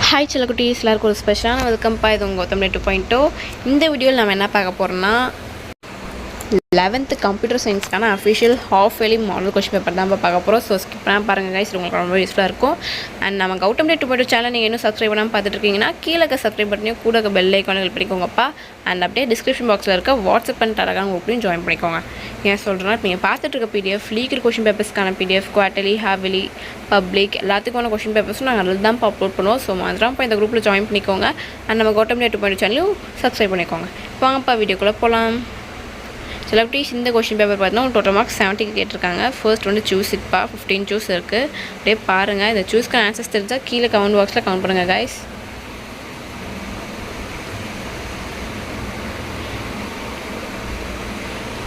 Hi செல்லக்குட்டீஸ், எல்லாருக்கும் ஒரு ஸ்பெஷலான வெல்கம்ப்பா. இது உங்கள் கௌதம் 2.0. இந்த வீடியோவில் நம்ம என்ன பார்க்க போகிறோம்னா 11th கம்ப்யூட்டர் சயின்ஸ்க்கான official half yearly model question paper தான் பார்க்க போகிறோம். ஸோ ஸ்கிப் பண்ணால் பாருங்கள் கைஸ், உங்களுக்கு ரொம்ப யூஸ்ஃபுல்லாக இருக்கும். அண்ட் நம்ம கௌதம் 2.0 சேனல் நீங்கள் இன்னும் சப்ஸ்கிரைப் பண்ணாமல் பார்த்துட்டு இருக்கீங்கன்னா கீழே சப்ஸ்கிரைப் பண்ணியும் கூட பெல் ஐக்கானை கிளிக் பண்ணிக்கோங்கப்பா. அண்ட் அப்படியே டிஸ்கிரிப்ஷன் பாக்ஸில் இருக்க வாட்ஸ்அப் அண்ட் டெலகிராம் குரூப்லையும் ஜாயின் பண்ணிக்கோங்க. ஏன் சொல்கிறேன்னா, இப்போ நீங்கள் பார்த்துட்டு இருக்க பிடிஎஃப் லீக்கர் கொஸ்டின் பேப்பர்ஸ்க்கான பிடிஎஃப், குவார்ட்டர்லி, ஹாஃப்லி, பப்ளிக் எல்லாத்துக்கான கொஸ்டின் பேப்பர்ஸும் நாங்கள் அதில் தான் அப்லோட் பண்ணுவோம். ஸோ மறந்துடாம இந்த குரூப்பில் ஜாயின் பண்ணிக்கோங்க. அண்ட் நம்ம கௌதம் 2.0 சேனலையும் சப்ஸ்கிரைப் பண்ணிக்கோங்க. வாங்கப்பா வீடியோக்குள்ளே போகலாம். செலக்டிவ்ஸ் இந்த கொஸ்டின் பேப்பர் பார்த்தீங்கன்னா டோட்டல் மார்க்ஸ் 70 கேட்டிருக்காங்க. ஃபர்ஸ்ட் வந்து சூஸ் இட்பா 15 சூஸ் இருக்குது. அப்படியே பாருங்கள். இந்த சூஸ்க்கு ஆன்சர்ஸ் தெரிஞ்சால் கீழே கமெண்ட் பாக்ஸில் கமெண்ட் பண்ணுங்கள் கைஸ்.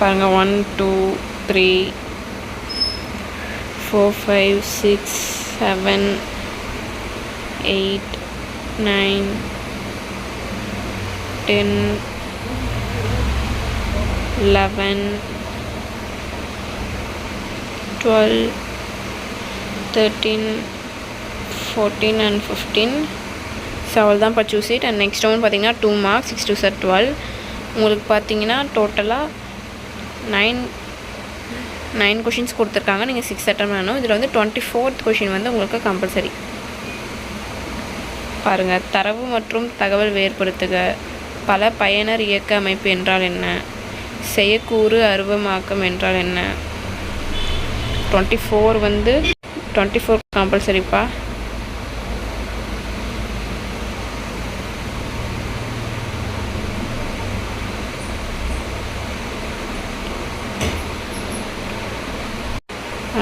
பாருங்கள் 1 2 3 4 5 6 7 8 9 10 11 12 13 14 and 15. ஸோ அவள் தான் choose it. And next one பார்த்தீங்கன்னா 2 மார்க்ஸ் 6 2 சார் 12. உங்களுக்கு பார்த்தீங்கன்னா டோட்டலாக 9 கொஷின்ஸ் கொடுத்துருக்காங்க. நீங்கள் 6 அட்டன் பண்ணணும். இதில் வந்து 24th கொஷின் வந்து உங்களுக்கு கம்பல்சரி. பாருங்கள், தரவு மற்றும் தகவல் வேறுபடுத்துக. பல பயனர் இயக்க அமைப்பு என்றால் என்ன? செய்யக்கூறு அருவமாக்கம் என்றால் என்ன? 24 கம்பல்சரிப்பா.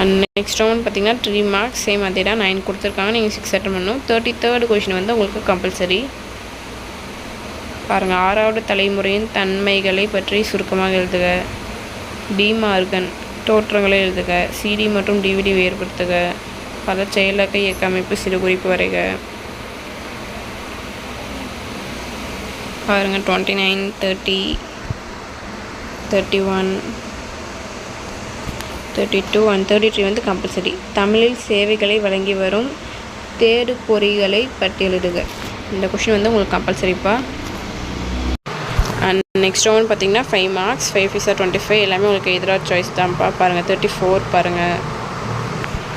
அண்ட் நெக்ஸ்ட் ஒன் பார்த்தீங்கன்னா 3 மார்க்ஸ் சேம் அதே தான் 9 கொடுத்துருக்காங்க. நீங்கள் 6 அட்டன் பண்ணணும். 33rd கொஷின் வந்து உங்களுக்கு கம்பல்சரி. பாருங்கள், 6வது தலைமுறையின் தன்மைகளை பற்றி சுருக்கமாக எழுதுக. டிமார்கன் தோற்றங்களை எழுதுக. சிடி மற்றும் டிவிடி வேறுபடுத்துக. பல செயலக இயக்க அமைப்பு சிறு குறிப்பு வரைக. பாருங்கள் 29 30 31 32 and 33 வந்து கம்பல்சரி. தமிழில் சேவைகளை வழங்கி வரும் தேடு பொறிகளை பட்டியலிடுக. இந்த கொஷின் வந்து உங்களுக்கு கம்பல்சரிப்பா. அண்ட் நெக்ஸ்ட் ஒன் பார்த்தீங்கன்னா 5 மார்க்ஸ் 5 5 25 எல்லாமே உங்களுக்கு எதிராக சாய்ஸ் தான்ப்பா. பாருங்கள் 34 பாருங்கள்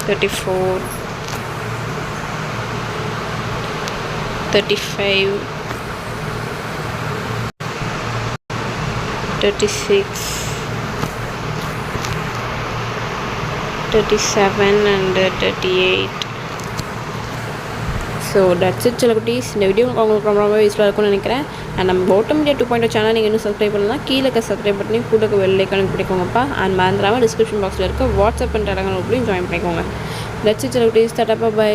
34 35 36 37 and 38. ஸோ தட்ஸ் இட் செல்லக்குட்டீஸ். இந்த வீடியோ உங்களுக்கு ரொம்ப யூஸ்ஃபுல்லாக இருக்கும்னு நினைக்கிறேன். அண்ட் நம்ம கௌதம் 2.0 சேனல் நீங்கள் இன்னும் சப்ஸ்கிரைப் பண்ணலாம். கீழே சப்ஸ்கிரைப் பண்ணி கூட பெல் ஐக்கான் பிடிக்கோங்கப்பா. அண்ட் மறந்துடாமல் டிஸ்கிரிப்ஷன் பாக்ஸில் இருக்க வாட்ஸ்அப் அண்ட் டெலகிராம் குரூப்லையும் ஜாயின் பண்ணிக்கோங்க. தட்ஸ் இட் செல்லக்குட்டீஸ். Tata by.